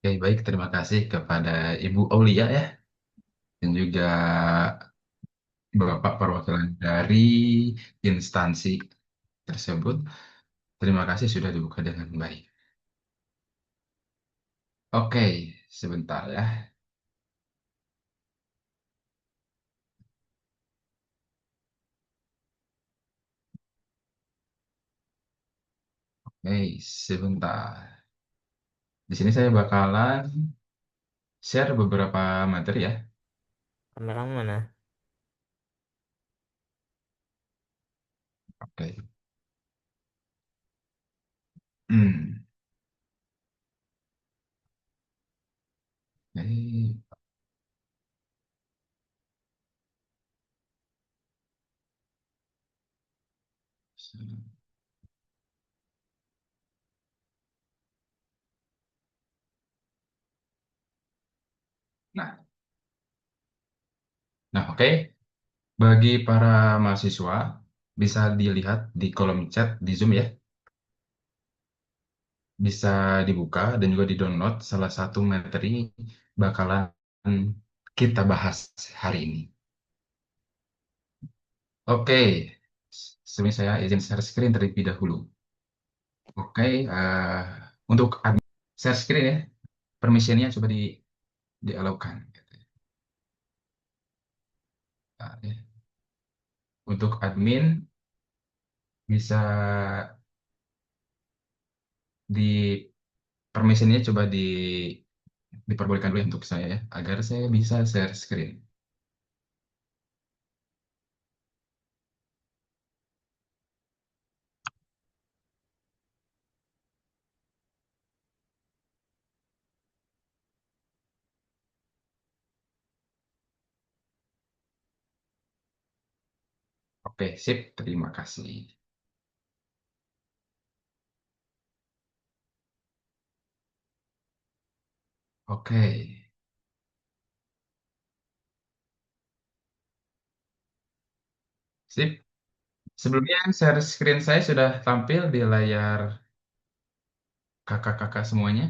Oke, baik. Terima kasih kepada Ibu Aulia ya, dan juga Bapak perwakilan dari instansi tersebut. Terima kasih sudah dibuka dengan baik. Oke, sebentar ya. Oke, sebentar. Di sini saya bakalan share beberapa materi ya. Kamera mana? Oke. Hmm. Oke. Nah, oke. Bagi para mahasiswa, bisa dilihat di kolom chat di Zoom ya. Bisa dibuka dan juga di-download salah satu materi bakalan kita bahas hari ini. Oke, sebelumnya saya izin share screen terlebih dahulu. Oke, untuk share screen ya, permissionnya coba di-allow-kan. Nah, ya. Untuk admin bisa di permissionnya coba diperbolehkan dulu ya untuk saya ya, agar saya bisa share screen. Oke, sip. Terima kasih. Oke, sip. Sebelumnya share screen saya sudah tampil di layar kakak-kakak semuanya.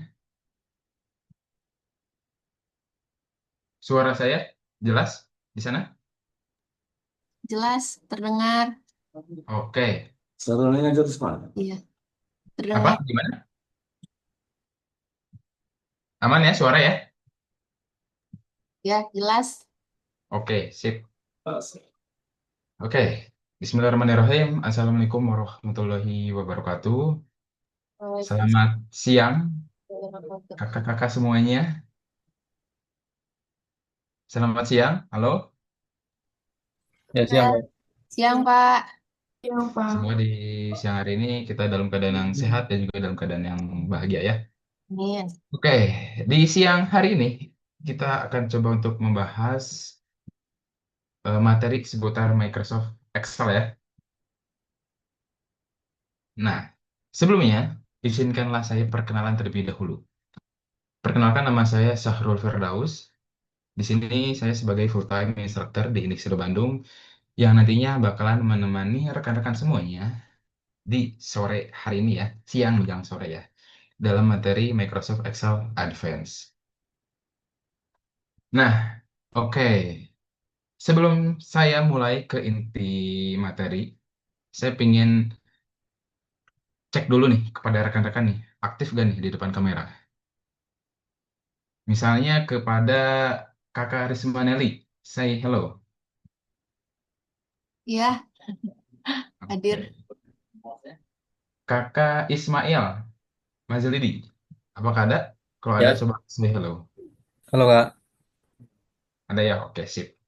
Suara saya jelas di sana? Jelas, terdengar. Oke. Salurannya aja terus mana? Iya, terdengar. Apa? Gimana? Aman ya suara ya? Ya, jelas. Oke, sip. Oke. Bismillahirrahmanirrahim. Assalamualaikum warahmatullahi wabarakatuh. Waalaikumsalam. Selamat siang kakak-kakak semuanya. Selamat siang. Halo. Ya, siang, Pak. Siang, Pak. Semoga di siang hari ini kita dalam keadaan yang sehat dan juga dalam keadaan yang bahagia ya. Amin. Oke, di siang hari ini kita akan coba untuk membahas materi seputar Microsoft Excel ya. Nah, sebelumnya izinkanlah saya perkenalan terlebih dahulu. Perkenalkan, nama saya Sahrul Firdaus. Di sini saya sebagai full-time instructor di Indonesia Bandung yang nantinya bakalan menemani rekan-rekan semuanya di sore hari ini ya, siang menjelang sore ya, dalam materi Microsoft Excel Advanced. Nah, oke. Sebelum saya mulai ke inti materi, saya ingin cek dulu nih kepada rekan-rekan nih, aktif gak nih di depan kamera? Misalnya kepada Kakak Rismanelli, say hello. Ya, hadir. Oke. Kakak Ismail Mazlidi, apakah ada? Kalau ada, Ya, coba say hello. halo Kak. Ada ya? Oke, sip.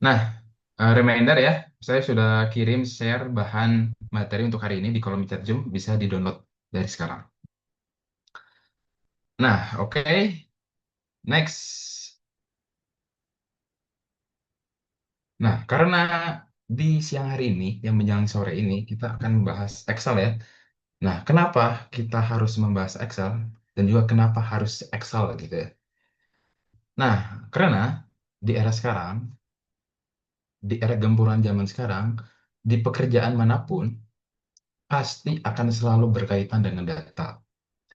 Nah, reminder ya, saya sudah kirim share bahan materi untuk hari ini di kolom chat Zoom, bisa di-download dari sekarang. Nah, oke. Next. Nah, karena di siang hari ini, yang menjelang sore ini, kita akan membahas Excel ya. Nah, kenapa kita harus membahas Excel? Dan juga kenapa harus Excel gitu ya. Nah, karena di era sekarang, di era gempuran zaman sekarang, di pekerjaan manapun, pasti akan selalu berkaitan dengan data.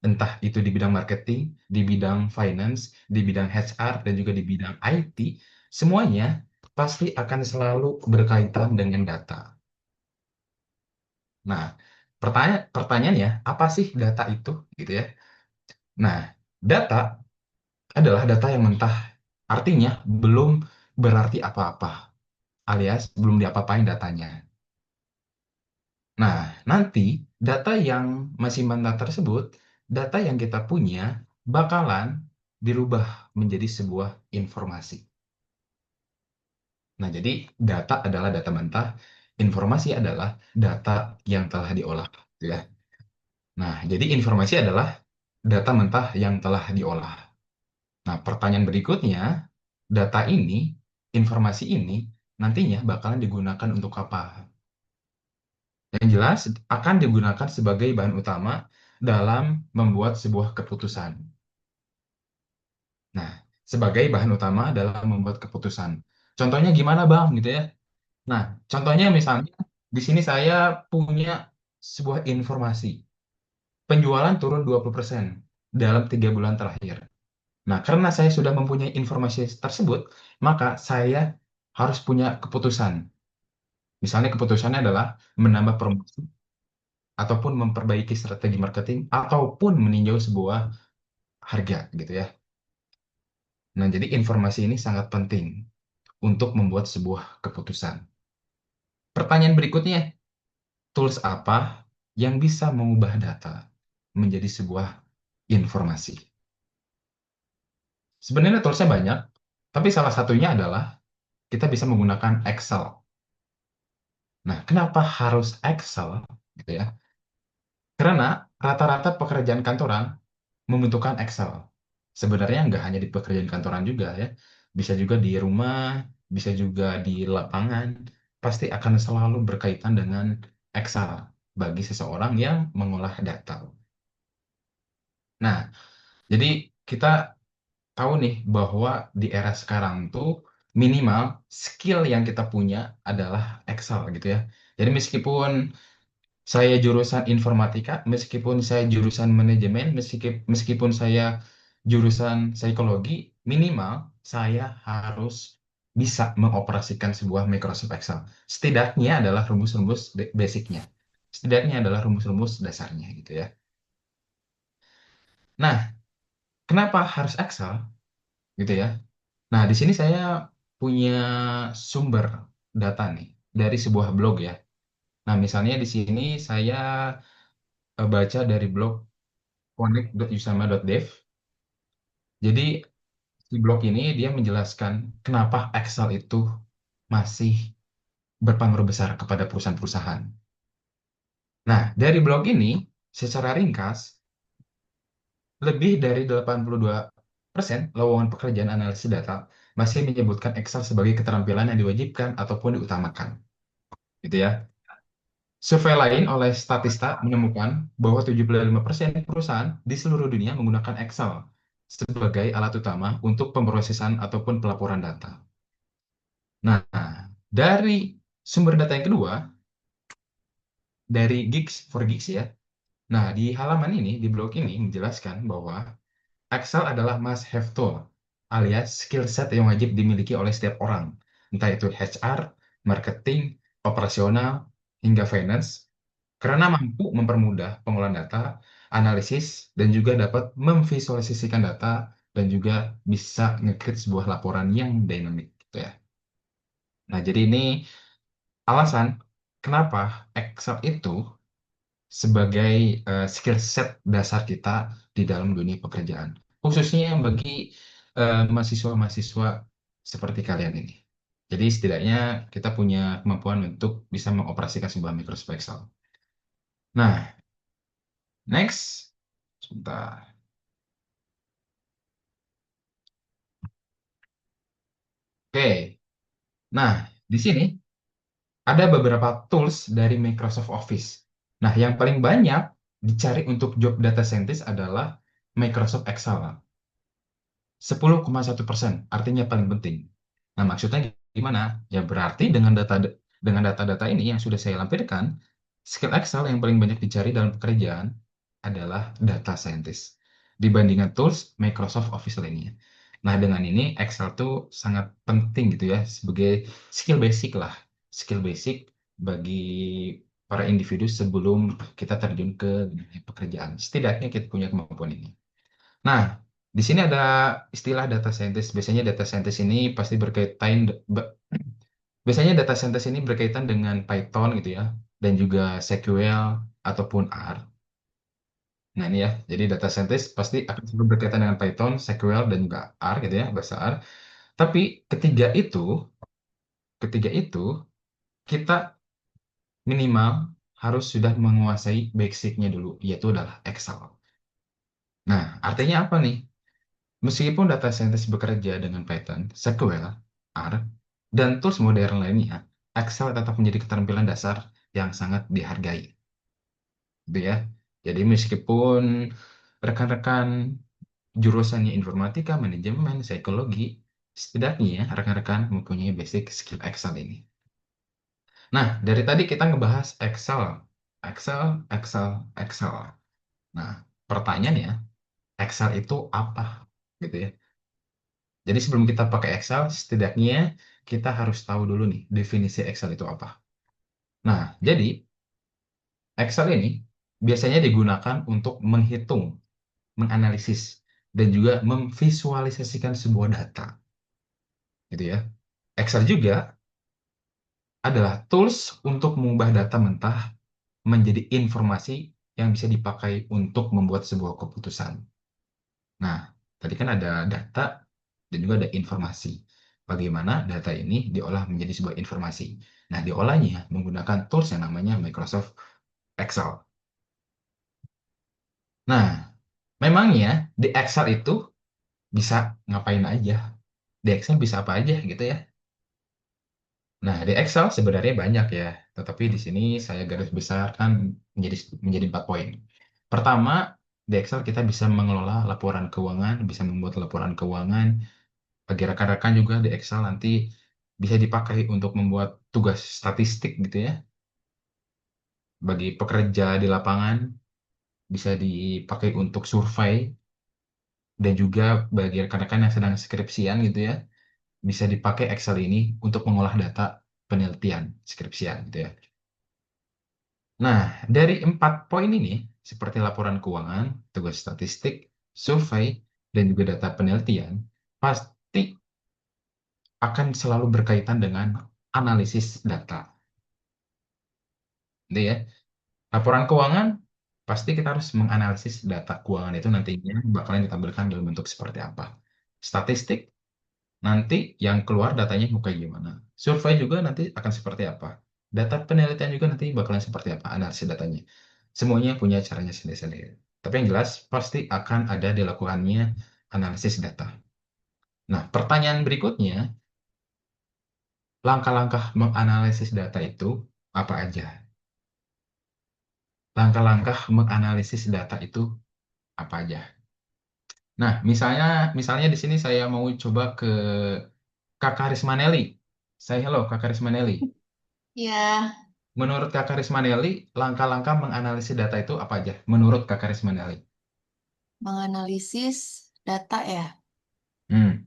entah itu di bidang marketing, di bidang finance, di bidang HR, dan juga di bidang IT, semuanya pasti akan selalu berkaitan dengan data. Nah, pertanyaannya, apa sih data itu? Gitu ya. Nah, data adalah data yang mentah, artinya belum berarti apa-apa, alias belum diapa-apain datanya. Nah, nanti data yang masih mentah tersebut, data yang kita punya bakalan dirubah menjadi sebuah informasi. Nah, jadi data adalah data mentah, informasi adalah data yang telah diolah, gitu ya. Nah, jadi informasi adalah data mentah yang telah diolah. Nah, pertanyaan berikutnya, data ini, informasi ini nantinya bakalan digunakan untuk apa? Yang jelas akan digunakan sebagai bahan utama dalam membuat sebuah keputusan. Nah, sebagai bahan utama dalam membuat keputusan. Contohnya gimana, Bang? Gitu ya. Nah, contohnya misalnya di sini saya punya sebuah informasi. Penjualan turun 20% dalam 3 bulan terakhir. Nah, karena saya sudah mempunyai informasi tersebut, maka saya harus punya keputusan. Misalnya keputusannya adalah menambah promosi ataupun memperbaiki strategi marketing ataupun meninjau sebuah harga gitu ya. Nah, jadi informasi ini sangat penting untuk membuat sebuah keputusan. Pertanyaan berikutnya, tools apa yang bisa mengubah data menjadi sebuah informasi? Sebenarnya toolsnya banyak, tapi salah satunya adalah kita bisa menggunakan Excel. Nah, kenapa harus Excel? Gitu ya. Karena rata-rata pekerjaan kantoran membutuhkan Excel. Sebenarnya nggak hanya di pekerjaan kantoran juga ya, bisa juga di rumah, bisa juga di lapangan, pasti akan selalu berkaitan dengan Excel bagi seseorang yang mengolah data. Nah, jadi kita tahu nih bahwa di era sekarang tuh minimal skill yang kita punya adalah Excel gitu ya. Jadi meskipun saya jurusan informatika, meskipun saya jurusan manajemen, meskipun saya jurusan psikologi, minimal saya harus bisa mengoperasikan sebuah Microsoft Excel. Setidaknya adalah rumus-rumus basicnya. Setidaknya adalah rumus-rumus dasarnya gitu ya. Nah, kenapa harus Excel gitu ya? Nah, di sini saya punya sumber data nih dari sebuah blog ya. Nah, misalnya di sini saya baca dari blog connect.usama.dev. Jadi di blog ini dia menjelaskan kenapa Excel itu masih berpengaruh besar kepada perusahaan-perusahaan. Nah, dari blog ini secara ringkas lebih dari 82% lowongan pekerjaan analisis data masih menyebutkan Excel sebagai keterampilan yang diwajibkan ataupun diutamakan. Gitu ya. Survei lain oleh Statista menemukan bahwa 75% perusahaan di seluruh dunia menggunakan Excel sebagai alat utama untuk pemrosesan ataupun pelaporan data. Nah, dari sumber data yang kedua, dari Geeks for Geeks ya. Nah, di halaman ini, di blog ini menjelaskan bahwa Excel adalah must-have tool, alias skill set yang wajib dimiliki oleh setiap orang, entah itu HR, marketing, operasional, hingga finance, karena mampu mempermudah pengolahan data, analisis, dan juga dapat memvisualisasikan data, dan juga bisa nge-create sebuah laporan yang dynamic gitu ya. Nah, jadi ini alasan kenapa Excel itu sebagai skill set dasar kita di dalam dunia pekerjaan, khususnya bagi mahasiswa-mahasiswa seperti kalian ini. Jadi setidaknya kita punya kemampuan untuk bisa mengoperasikan sebuah Microsoft Excel. Nah, next, sebentar. Oke, nah di sini ada beberapa tools dari Microsoft Office. Nah, yang paling banyak dicari untuk job data scientist adalah Microsoft Excel. 10,1%, artinya paling penting. Nah, maksudnya gimana? Ya berarti dengan data-data ini yang sudah saya lampirkan, skill Excel yang paling banyak dicari dalam pekerjaan adalah data scientist dibandingkan tools Microsoft Office lainnya. Nah, dengan ini Excel tuh sangat penting gitu ya sebagai skill basic lah, skill basic bagi para individu sebelum kita terjun ke dunia pekerjaan. Setidaknya kita punya kemampuan ini. Nah, di sini ada istilah data scientist. Biasanya data scientist ini pasti berkaitan biasanya data scientist ini berkaitan dengan Python gitu ya, dan juga SQL ataupun R. Nah, ini ya. Jadi data scientist pasti akan selalu berkaitan dengan Python, SQL dan juga R gitu ya, bahasa R. Tapi ketiga itu, ketiga itu kita minimal harus sudah menguasai basicnya dulu, yaitu adalah Excel. Nah, artinya apa nih? Meskipun data scientist bekerja dengan Python, SQL, R, dan tools modern lainnya, Excel tetap menjadi keterampilan dasar yang sangat dihargai. Gitu ya. Jadi meskipun rekan-rekan jurusannya informatika, manajemen, psikologi, setidaknya ya, rekan-rekan mempunyai basic skill Excel ini. Nah, dari tadi kita ngebahas Excel, Excel, Excel, Excel. Nah, pertanyaannya, Excel itu apa? Gitu ya. Jadi sebelum kita pakai Excel, setidaknya kita harus tahu dulu nih definisi Excel itu apa. Nah, jadi Excel ini biasanya digunakan untuk menghitung, menganalisis, dan juga memvisualisasikan sebuah data, gitu ya. Excel juga adalah tools untuk mengubah data mentah menjadi informasi yang bisa dipakai untuk membuat sebuah keputusan. Nah, tadi kan ada data dan juga ada informasi. Bagaimana data ini diolah menjadi sebuah informasi. Nah, diolahnya menggunakan tools yang namanya Microsoft Excel. Nah, memangnya di Excel itu bisa ngapain aja? Di Excel bisa apa aja gitu ya? Nah, di Excel sebenarnya banyak ya, tetapi di sini saya garis besarkan menjadi menjadi 4 poin. Pertama, di Excel kita bisa mengelola laporan keuangan, bisa membuat laporan keuangan. Bagi rekan-rekan juga di Excel nanti bisa dipakai untuk membuat tugas statistik gitu ya. Bagi pekerja di lapangan bisa dipakai untuk survei dan juga bagi rekan-rekan yang sedang skripsian gitu ya, bisa dipakai Excel ini untuk mengolah data penelitian skripsian gitu ya. Nah, dari 4 poin ini, seperti laporan keuangan, tugas statistik, survei, dan juga data penelitian, pasti akan selalu berkaitan dengan analisis data. Gitu ya. Laporan keuangan, pasti kita harus menganalisis data keuangan itu nantinya bakalan ditampilkan dalam bentuk seperti apa. Statistik, nanti yang keluar datanya mau kayak gimana. Survei juga nanti akan seperti apa. Data penelitian juga nanti bakalan seperti apa analisis datanya. Semuanya punya caranya sendiri-sendiri. Tapi yang jelas pasti akan ada dilakukannya analisis data. Nah, pertanyaan berikutnya, langkah-langkah menganalisis data itu apa aja? Langkah-langkah menganalisis data itu apa aja? Nah, misalnya misalnya di sini saya mau coba ke Kakak Rismanelli. Saya halo Kakak Rismanelli. Ya, Menurut Kakak Rismanelli, langkah-langkah menganalisis data itu apa aja? Menurut Kakak Rismanelli. menganalisis data ya. Hmm,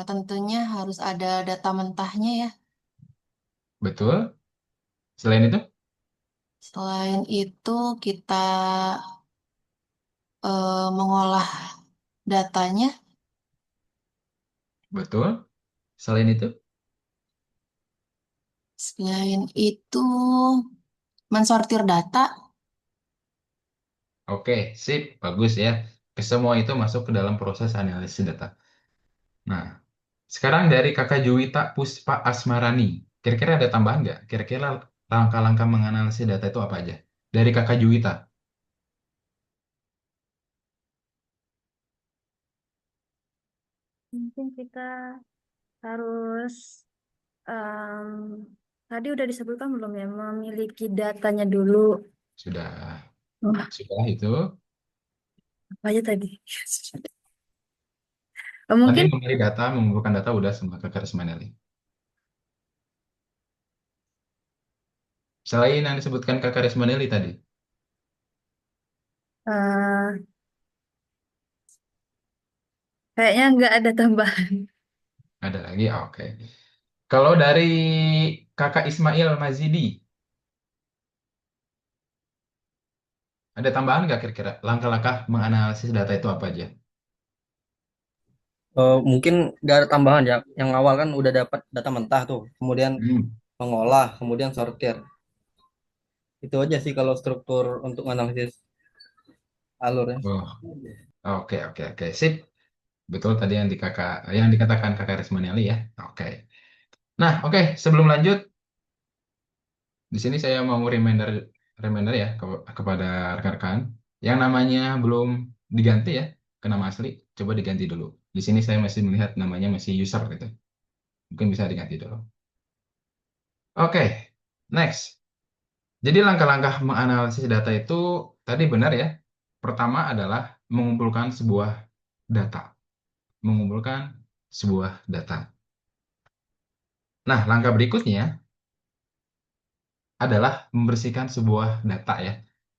Tentunya harus ada data mentahnya ya. betul. Selain itu, Selain itu, kita mengolah datanya. betul. Selain itu, Selain itu, mensortir data. oke, sip, bagus ya. Semua itu masuk ke dalam proses analisis data. Nah, sekarang dari Kakak Juwita Puspa Asmarani. Kira-kira ada tambahan nggak? Kira-kira langkah-langkah menganalisis data itu apa aja? Dari Kakak Juwita. Mungkin kita harus em, tadi udah disebutkan belum ya memiliki datanya dulu. Sudah. Wah, Sudah itu. apa aja tadi? Tadi Mungkin memberi data, mengumpulkan data udah semua Kakak Rismanelli. Selain yang disebutkan Kakak Rismanelli tadi. Eh, Kayaknya nggak ada tambahan. Ada lagi? Oke. Kalau dari Kakak Ismail Mazidi, ada tambahan nggak kira-kira? Langkah-langkah menganalisis data itu apa aja? Mungkin nggak ada tambahan ya. Yang awal kan udah dapat data mentah tuh, kemudian Hmm. mengolah, kemudian sortir. Itu aja sih kalau struktur untuk analisis alurnya. Oh, oke, oke, oke. Sip. Betul tadi yang dikatakan Kakak Resmaneli ya. Oke. Nah, oke, sebelum lanjut, di sini saya mau reminder reminder ya kepada rekan-rekan yang namanya belum diganti ya ke nama asli, coba diganti dulu. Di sini saya masih melihat namanya masih user gitu. Mungkin bisa diganti dulu. Oke, next. Jadi langkah-langkah menganalisis data itu tadi benar ya. Pertama adalah mengumpulkan sebuah data. Mengumpulkan sebuah data. Nah, langkah berikutnya adalah membersihkan sebuah data ya.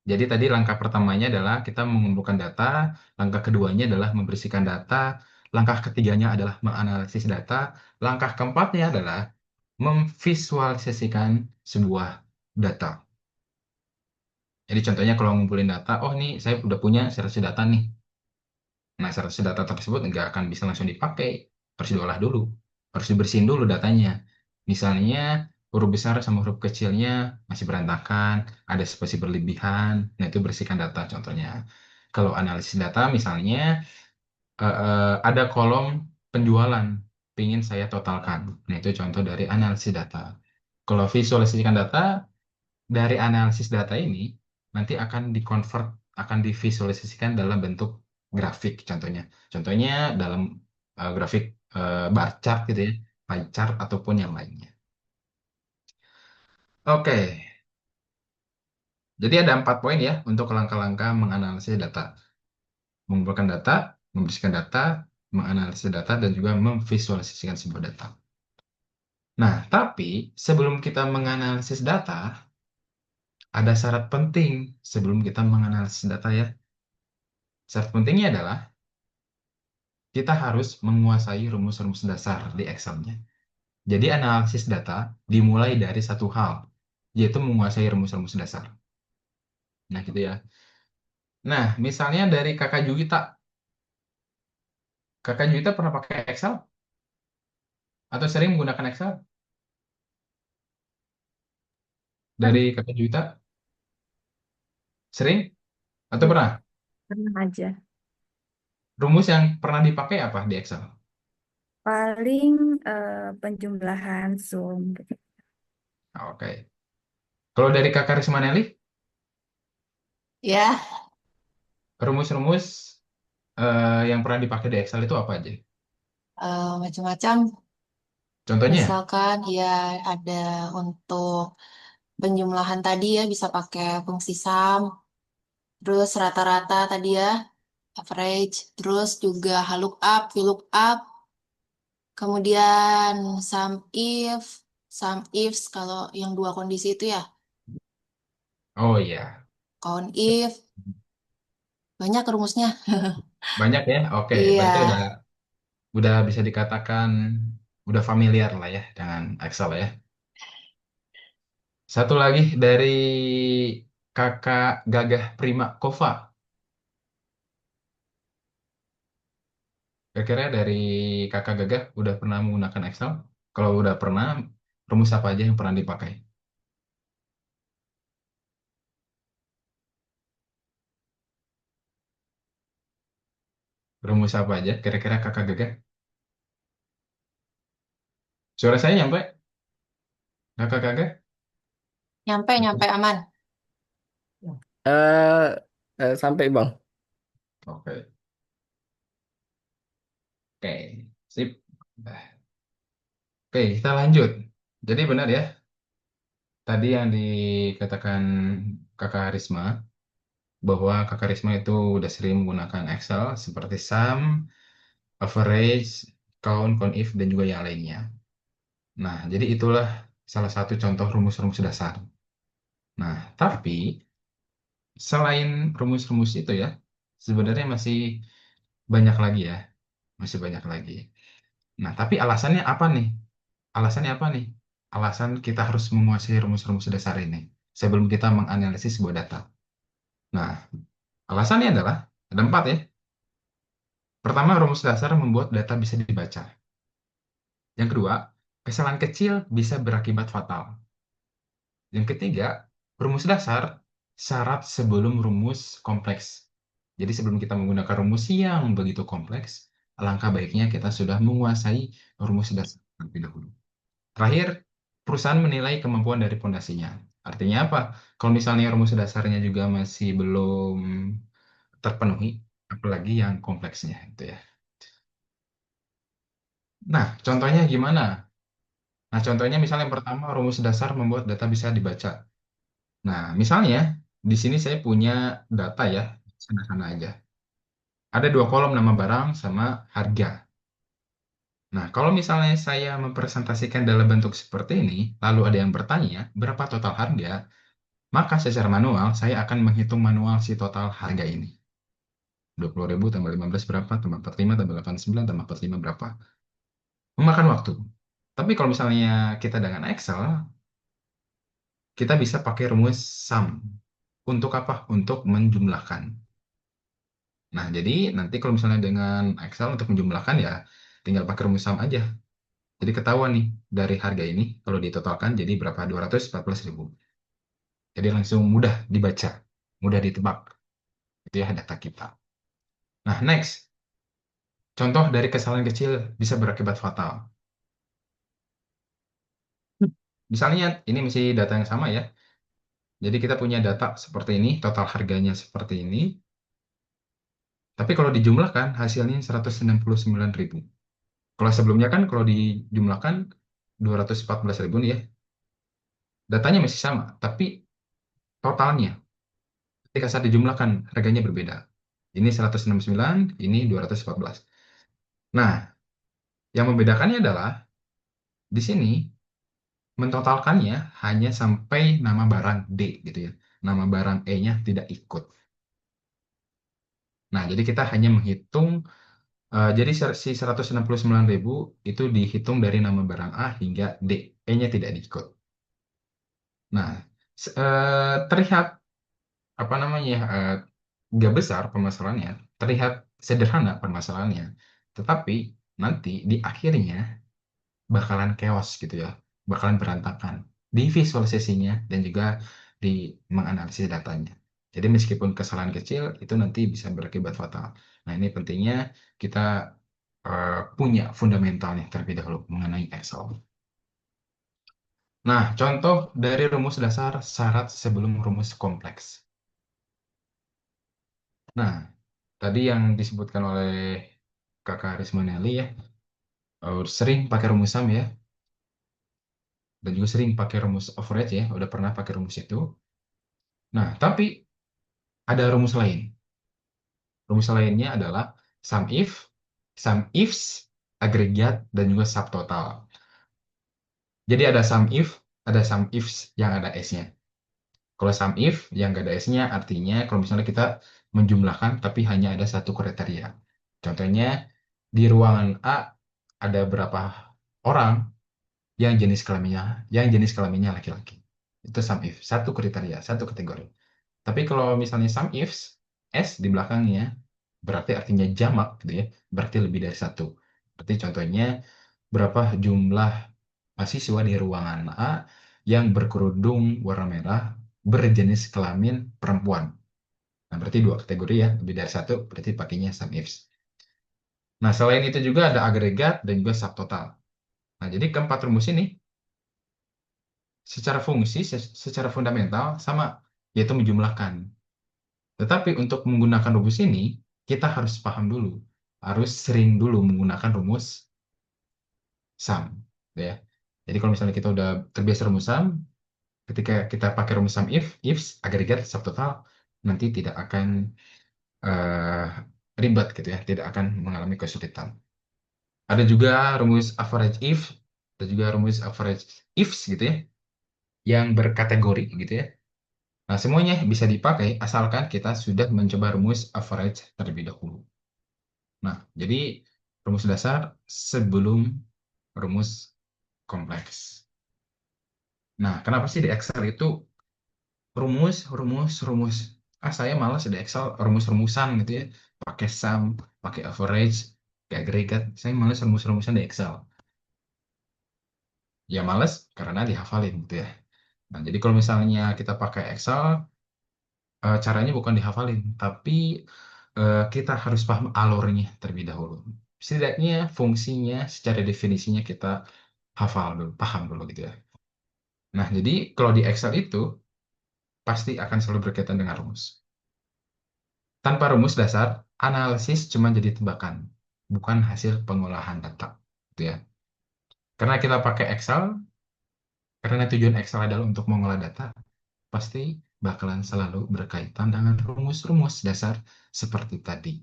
Jadi tadi langkah pertamanya adalah kita mengumpulkan data, langkah keduanya adalah membersihkan data, langkah ketiganya adalah menganalisis data, langkah keempatnya adalah memvisualisasikan sebuah data. Jadi contohnya kalau ngumpulin data, oh nih saya udah punya 100 data nih. Nah, 100 data tersebut nggak akan bisa langsung dipakai. Harus diolah dulu. Harus dibersihin dulu datanya. Misalnya, huruf besar sama huruf kecilnya masih berantakan, ada spasi berlebihan. Nah, itu bersihkan data contohnya. Kalau analisis data, misalnya, ada kolom penjualan, ingin saya totalkan. Nah, itu contoh dari analisis data. Kalau visualisasikan data, dari analisis data ini nanti akan dikonvert, akan divisualisasikan dalam bentuk grafik contohnya. Contohnya dalam grafik bar chart gitu ya, pie chart ataupun yang lainnya. Oke, jadi ada 4 poin ya untuk langkah-langkah menganalisis data. Mengumpulkan data, membersihkan data, menganalisis data, dan juga memvisualisasikan sebuah data. Nah, tapi sebelum kita menganalisis data, ada syarat penting sebelum kita menganalisis data ya. Syarat pentingnya adalah kita harus menguasai rumus-rumus dasar di Excel-nya. Jadi analisis data dimulai dari satu hal, yaitu menguasai rumus-rumus dasar. Nah, gitu ya. Nah, misalnya dari Kakak Juwita. Kakak Juwita pernah pakai Excel? Atau sering menggunakan Excel? Pernah, Dari Kakak Juwita? Sering? Atau ya, pernah? pernah aja. Rumus yang pernah dipakai apa di Excel? Paling penjumlahan Zoom gitu. Oke. Kalau dari Kakak Rismaneli, Ya, rumus-rumus yang pernah dipakai di Excel itu apa aja? macam-macam. Contohnya? Misalkan ya ada untuk penjumlahan tadi ya bisa pakai fungsi sum, terus rata-rata tadi ya, average, terus juga lookup, VLOOKUP, kemudian sum if, sum ifs kalau yang dua kondisi itu ya, Oh iya. count if, banyak rumusnya. Banyak ya? Oke, Iya, berarti udah bisa dikatakan udah familiar lah ya dengan Excel ya. Satu lagi dari Kakak Gagah Prima Kova. Kira-kira dari Kakak Gagah udah pernah menggunakan Excel? Kalau udah pernah, rumus apa aja yang pernah dipakai? Rumus apa aja? Kira-kira Kakak Gagah? Suara saya nyampe? Kakak Gagah? nyampe, nyampe aman. Eh, Sampai Bang. Oke, oke, sip. Oke, kita lanjut. Jadi benar ya, tadi yang dikatakan Kakak Risma, bahwa Kakak Risma itu udah sering menggunakan Excel seperti sum, average, count, if, dan juga yang lainnya. Nah, jadi itulah salah satu contoh rumus-rumus dasar. Nah, tapi selain rumus-rumus itu ya, sebenarnya masih banyak lagi ya, masih banyak lagi. Nah, tapi alasannya apa nih? Alasannya apa nih? Alasan kita harus menguasai rumus-rumus dasar ini sebelum kita menganalisis sebuah data. Nah, alasannya adalah ada 4 ya. Pertama, rumus dasar membuat data bisa dibaca. Yang kedua, kesalahan kecil bisa berakibat fatal. Yang ketiga, rumus dasar syarat sebelum rumus kompleks. Jadi sebelum kita menggunakan rumus yang begitu kompleks, alangkah baiknya kita sudah menguasai rumus dasar terlebih dahulu. Terakhir, perusahaan menilai kemampuan dari pondasinya. Artinya apa? Kalau misalnya rumus dasarnya juga masih belum terpenuhi, apalagi yang kompleksnya itu ya. Nah, contohnya gimana? Nah, contohnya misalnya yang pertama rumus dasar membuat data bisa dibaca. Nah, misalnya di sini saya punya data ya, sederhana aja. Ada 2 kolom nama barang sama harga. Nah, kalau misalnya saya mempresentasikan dalam bentuk seperti ini, lalu ada yang bertanya berapa total harga, maka secara manual saya akan menghitung manual si total harga ini. 20.000 tambah 15 berapa, tambah 45 tambah 89 tambah 45 berapa. Memakan waktu. Tapi kalau misalnya kita dengan Excel, kita bisa pakai rumus sum. Untuk apa? Untuk menjumlahkan. Nah, jadi nanti kalau misalnya dengan Excel untuk menjumlahkan ya tinggal pakai rumus sum aja. Jadi ketahuan nih dari harga ini kalau ditotalkan jadi berapa? 214.000. Jadi langsung mudah dibaca, mudah ditebak. Itu ya data kita. Nah, next. Contoh dari kesalahan kecil bisa berakibat fatal. Misalnya ini masih data yang sama ya. Jadi kita punya data seperti ini, total harganya seperti ini. Tapi kalau dijumlahkan hasilnya 169.000. Kalau sebelumnya kan kalau dijumlahkan 214.000 nih ya. Datanya masih sama, tapi totalnya ketika saat dijumlahkan harganya berbeda. Ini 169, ini 214. Nah, yang membedakannya adalah di sini mentotalkannya hanya sampai nama barang D gitu ya. Nama barang E-nya tidak ikut. Nah, jadi kita hanya menghitung, jadi si 169.000 itu dihitung dari nama barang A hingga D. E-nya tidak diikut. Nah, terlihat apa namanya ya, nggak besar permasalahannya, terlihat sederhana permasalahannya. Tetapi nanti di akhirnya bakalan chaos gitu ya, bakalan berantakan di visualisasinya dan juga di menganalisis datanya. Jadi meskipun kesalahan kecil itu nanti bisa berakibat fatal. Nah ini pentingnya kita punya fundamentalnya terlebih dahulu mengenai Excel. Nah contoh dari rumus dasar syarat sebelum rumus kompleks. Nah tadi yang disebutkan oleh Kakak Rismanelli ya, sering pakai rumus SAM ya, dan juga sering pakai rumus average ya, udah pernah pakai rumus itu. Nah, tapi ada rumus lain. Rumus lainnya adalah sum if, sum ifs, agregat, dan juga subtotal. Jadi ada sum if, ada sum ifs yang ada S-nya. Kalau sum if yang nggak ada S-nya artinya kalau misalnya kita menjumlahkan tapi hanya ada satu kriteria. Contohnya di ruangan A ada berapa orang yang jenis kelaminnya laki-laki. Itu sum if, satu kriteria, satu kategori. Tapi kalau misalnya sum ifs, S di belakangnya berarti artinya jamak gitu ya, berarti lebih dari satu. Berarti contohnya berapa jumlah mahasiswa di ruangan A yang berkerudung warna merah berjenis kelamin perempuan. Nah, berarti dua kategori ya, lebih dari satu, berarti pakainya sum ifs. Nah, selain itu juga ada agregat dan juga subtotal. Nah, jadi keempat rumus ini secara fungsi, secara fundamental sama, yaitu menjumlahkan. Tetapi untuk menggunakan rumus ini, kita harus paham dulu, harus sering dulu menggunakan rumus sum, ya. Jadi kalau misalnya kita udah terbiasa rumus sum, ketika kita pakai rumus sum ifs, agregat, subtotal, nanti tidak akan eh, ribet gitu ya, tidak akan mengalami kesulitan. Ada juga rumus average if, dan juga rumus average ifs gitu ya, yang berkategori gitu ya. Nah, semuanya bisa dipakai asalkan kita sudah mencoba rumus average terlebih dahulu. Nah, jadi rumus dasar sebelum rumus kompleks. Nah, kenapa sih di Excel itu rumus, rumus, rumus? Saya malas di Excel rumus-rumusan gitu ya. Pakai sum, pakai average, pakai agregat. Saya malas rumus-rumusan di Excel. Ya malas karena dihafalin gitu ya. Nah, jadi kalau misalnya kita pakai Excel, caranya bukan dihafalin, tapi kita harus paham alurnya terlebih dahulu. Setidaknya fungsinya secara definisinya kita hafal dulu, paham dulu gitu ya. Nah, jadi kalau di Excel itu pasti akan selalu berkaitan dengan rumus. Tanpa rumus dasar, analisis cuma jadi tebakan, bukan hasil pengolahan data, gitu ya. Karena kita pakai Excel, karena tujuan Excel adalah untuk mengolah data, pasti bakalan selalu berkaitan dengan rumus-rumus dasar seperti tadi.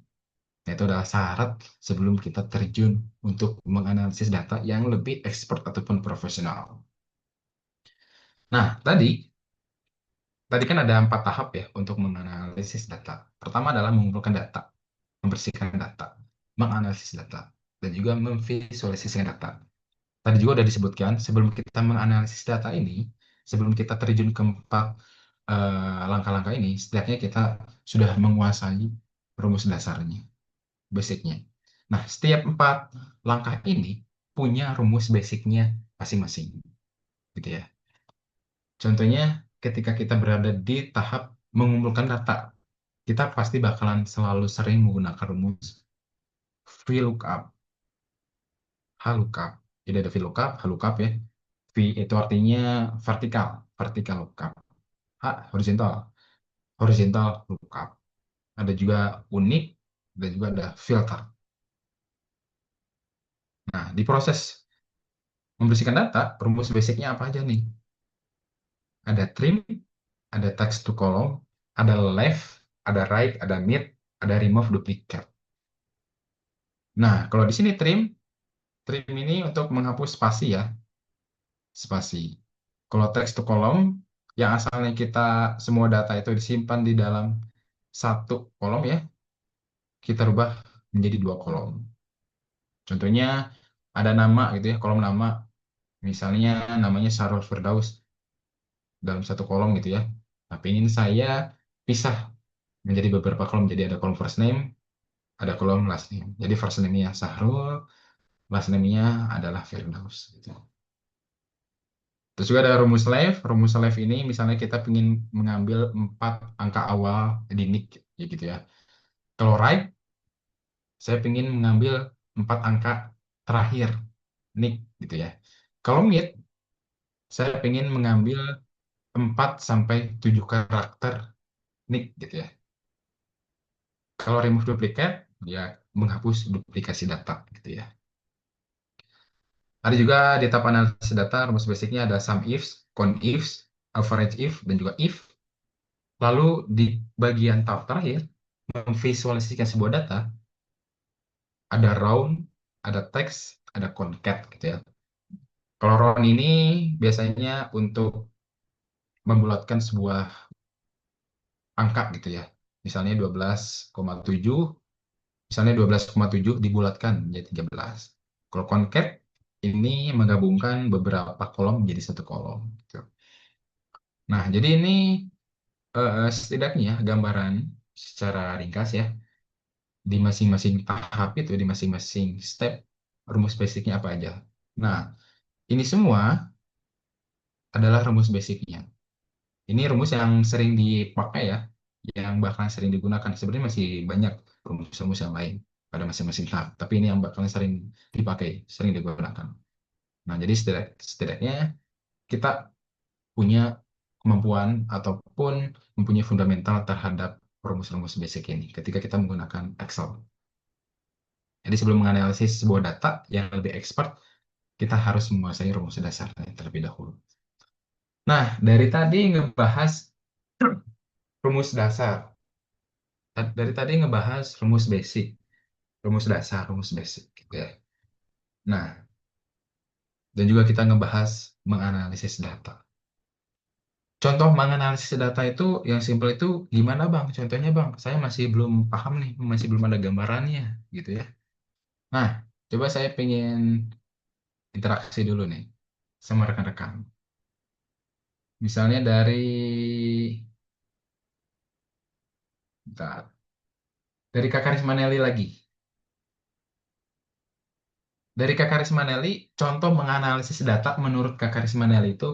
Nah, itu adalah syarat sebelum kita terjun untuk menganalisis data yang lebih expert ataupun profesional. Nah, tadi kan ada 4 tahap ya untuk menganalisis data. Pertama adalah mengumpulkan data, membersihkan data, menganalisis data, dan juga memvisualisasikan data. Tadi juga sudah disebutkan, sebelum kita menganalisis data ini, sebelum kita terjun ke 4 langkah-langkah ini, setidaknya kita sudah menguasai rumus dasarnya, basicnya. Nah, setiap 4 langkah ini punya rumus basicnya masing-masing, gitu ya. Contohnya, ketika kita berada di tahap mengumpulkan data, kita pasti bakalan selalu sering menggunakan rumus VLOOKUP, HLOOKUP. Jadi ada VLOOKUP, HLOOKUP ya. V itu artinya vertikal, vertikal lookup. H horizontal, horizontal lookup. Ada juga unik dan juga ada filter. Nah, di proses membersihkan data, rumus basicnya apa aja nih? Ada trim, ada text to column, ada left, ada right, ada mid, ada remove duplicate. Nah, kalau di sini trim ini untuk menghapus spasi ya, spasi. Kalau text to column, yang asalnya kita semua data itu disimpan di dalam satu kolom ya, kita rubah menjadi 2 kolom. Contohnya ada nama gitu ya, kolom nama, misalnya namanya Sarul Firdaus dalam satu kolom gitu ya. Tapi ingin saya pisah menjadi beberapa kolom, jadi ada kolom first name, ada kolom last name. Jadi first name-nya Sahrul, last name-nya adalah Firdaus gitu. Terus juga ada rumus left. Rumus left ini misalnya kita ingin mengambil 4 angka awal di nick ya gitu ya. Kalau right, saya ingin mengambil 4 angka terakhir nick gitu ya. Kalau mid, saya ingin mengambil 4 sampai 7 karakter nick gitu ya. Kalau remove duplicate, ya menghapus duplikasi data gitu ya. Ada juga di tab analisis data, rumus basicnya ada sum ifs, count ifs, average if, dan juga if. Lalu di bagian tab terakhir, memvisualisasikan sebuah data, ada round, ada text, ada concat gitu ya. Kalau round ini biasanya untuk membulatkan sebuah angka gitu ya. Misalnya 12,7, misalnya 12,7 dibulatkan menjadi 13. Kalau concat ini menggabungkan beberapa kolom menjadi satu kolom gitu. Nah, jadi ini setidaknya gambaran secara ringkas ya di masing-masing tahap itu, di masing-masing step rumus basicnya apa aja. Nah, ini semua adalah rumus basicnya. Ini rumus yang sering dipakai ya, yang bahkan sering digunakan. Sebenarnya masih banyak rumus-rumus yang lain pada masing-masing tahap, tapi ini yang bahkan sering dipakai, sering digunakan. Nah, jadi setidaknya kita punya kemampuan ataupun mempunyai fundamental terhadap rumus-rumus basic ini ketika kita menggunakan Excel. Jadi sebelum menganalisis sebuah data yang lebih expert, kita harus menguasai rumus dasarnya terlebih dahulu. Nah, dari tadi ngebahas rumus dasar. Dari tadi ngebahas rumus basic, rumus dasar, rumus basic gitu ya. Nah, dan juga kita ngebahas menganalisis data. contoh menganalisis data itu yang simpel itu gimana Bang? Contohnya Bang, saya masih belum paham nih, masih belum ada gambarannya gitu ya. Nah, coba saya pengen interaksi dulu nih sama rekan-rekan. Misalnya bentar, dari Kak Karismaneli lagi. Dari Kak Karismaneli, contoh menganalisis data menurut Kak Karismaneli itu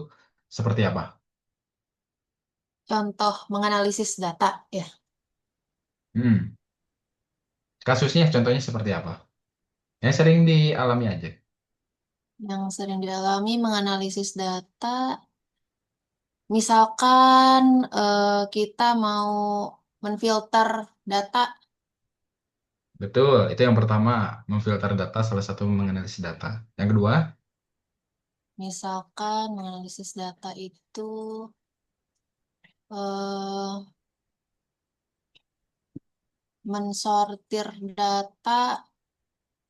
seperti apa? Contoh menganalisis data ya. Hmm, kasusnya contohnya seperti apa? Yang sering dialami aja. Yang sering dialami menganalisis data, misalkan kita mau menfilter data, Betul, itu yang pertama, memfilter data, salah satu menganalisis data. Yang kedua, misalkan menganalisis data itu eh, mensortir data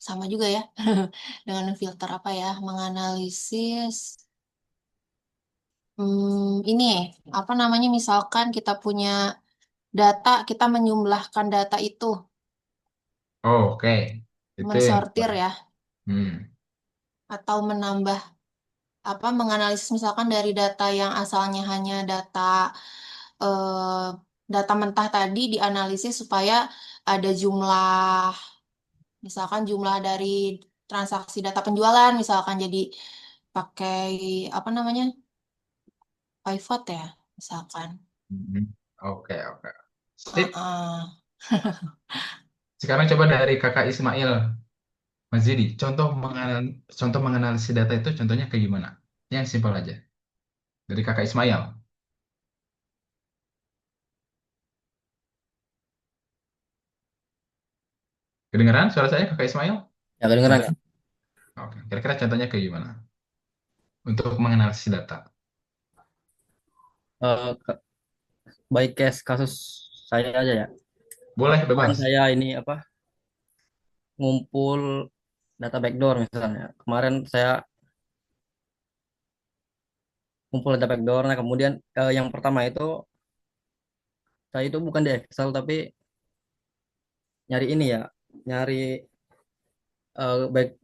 sama juga ya dengan filter apa ya, menganalisis ini apa namanya, misalkan kita punya data, kita menyumlahkan data itu, oh, oke, itu yang kedua. mensortir ya, Hmm, atau menambah apa, menganalisis misalkan dari data yang asalnya hanya data eh, data mentah tadi dianalisis supaya ada jumlah, misalkan jumlah dari transaksi data penjualan misalkan jadi pakai apa namanya, pivot ya misalkan. hmm, oke, oke. Sip. Heeh. Sekarang coba dari Kakak Ismail Mazidi, contoh menganalisis data itu contohnya kayak gimana? Yang simpel aja. Dari Kakak Ismail. Kedengeran suara saya Kakak Ismail? Ya kedengeran ya. Contohnya? Oke. Kira-kira contohnya kayak gimana? Untuk menganalisis data. Eh, ke- Baik case kasus saya aja ya. Boleh Kemarin bebas. saya ini apa ngumpul data backdoor misalnya. Kemarin saya ngumpul data backdoor. Nah kemudian yang pertama itu saya itu bukan di Excel tapi nyari ini ya, nyari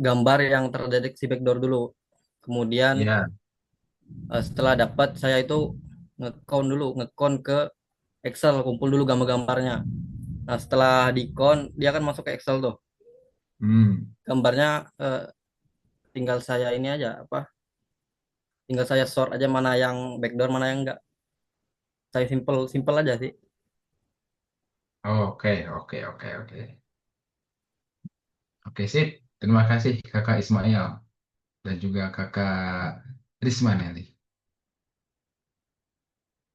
gambar yang terdeteksi backdoor dulu. Kemudian Ya. setelah dapat saya itu ngecount ke Excel, kumpul dulu gambar-gambarnya. Nah setelah di count dia kan masuk ke Excel tuh. Hmm. Gambarnya eh, tinggal saya ini aja apa? Tinggal saya sort aja mana yang backdoor mana yang enggak. Saya simple simple aja sih. Oke, oke, oke, oke. Oke, sip. Terima kasih Kakak Ismail dan juga Kakak Rismaneli.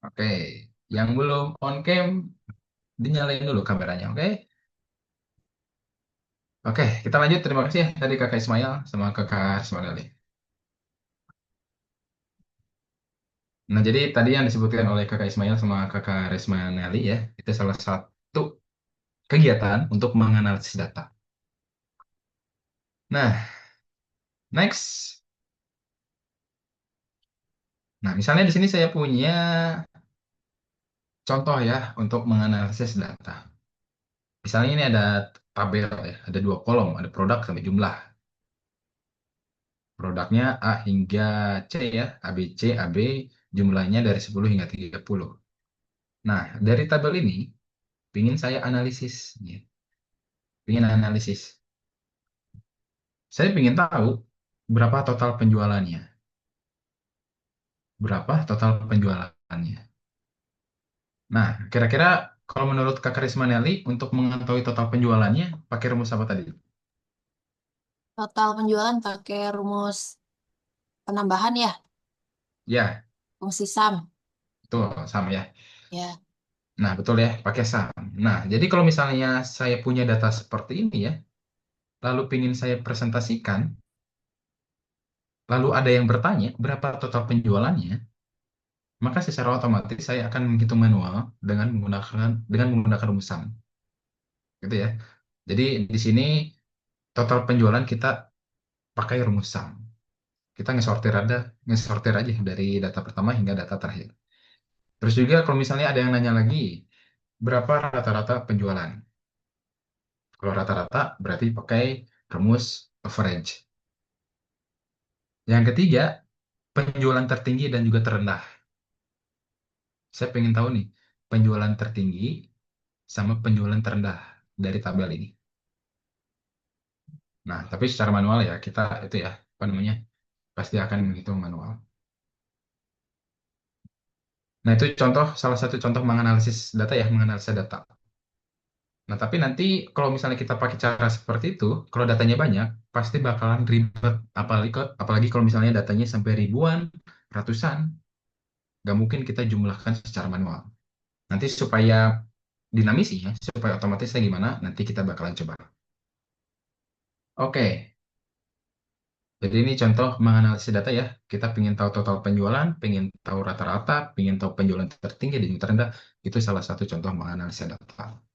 Oke, yang belum on cam, dinyalain dulu kameranya, oke? Oke, kita lanjut. Terima kasih ya tadi Kakak Ismail sama Kakak Rismaneli. Nah, jadi tadi yang disebutkan oleh Kakak Ismail sama Kakak Rismaneli ya, itu salah satu kegiatan untuk menganalisis data. Nah, next. Nah, misalnya di sini saya punya contoh ya untuk menganalisis data. Misalnya ini ada tabel ya, ada dua kolom, ada produk sampai jumlah. Produknya A hingga C ya, A, B, C, A, B, jumlahnya dari 10 hingga 30. Nah, dari tabel ini, ingin saya analisis. Ya. Ingin analisis. Saya ingin tahu berapa total penjualannya. Berapa total penjualannya. Nah, kira-kira kalau menurut Kak Karisma Nelly, untuk mengetahui total penjualannya, pakai rumus apa tadi? Total penjualan pakai rumus penambahan ya, Ya, fungsi sum betul, sama ya. ya. Nah, betul ya, pakai sum. Nah, jadi kalau misalnya saya punya data seperti ini ya, lalu ingin saya presentasikan, lalu ada yang bertanya berapa total penjualannya, maka secara otomatis saya akan menghitung manual dengan menggunakan rumus sum, gitu ya. Jadi di sini total penjualan kita pakai rumus sum. Kita ngesortir aja dari data pertama hingga data terakhir. Terus juga kalau misalnya ada yang nanya lagi, berapa rata-rata penjualan? Kalau rata-rata berarti pakai rumus average. Yang ketiga, penjualan tertinggi dan juga terendah. Saya pengen tahu nih, penjualan tertinggi sama penjualan terendah dari tabel ini. Nah, tapi secara manual ya, kita itu ya, apa namanya, pasti akan menghitung manual. Nah, itu salah satu contoh menganalisis data ya, menganalisa data. Nah, tapi nanti kalau misalnya kita pakai cara seperti itu, kalau datanya banyak, pasti bakalan ribet. Apalagi kalau misalnya datanya sampai ribuan, ratusan, nggak mungkin kita jumlahkan secara manual. Nanti supaya dinamis ya, supaya otomatisnya gimana, nanti kita bakalan coba. Oke, jadi ini contoh menganalisis data ya. Kita pengen tahu total penjualan, pengen tahu rata-rata, pengen tahu penjualan tertinggi dan terendah. Itu salah satu contoh menganalisis data.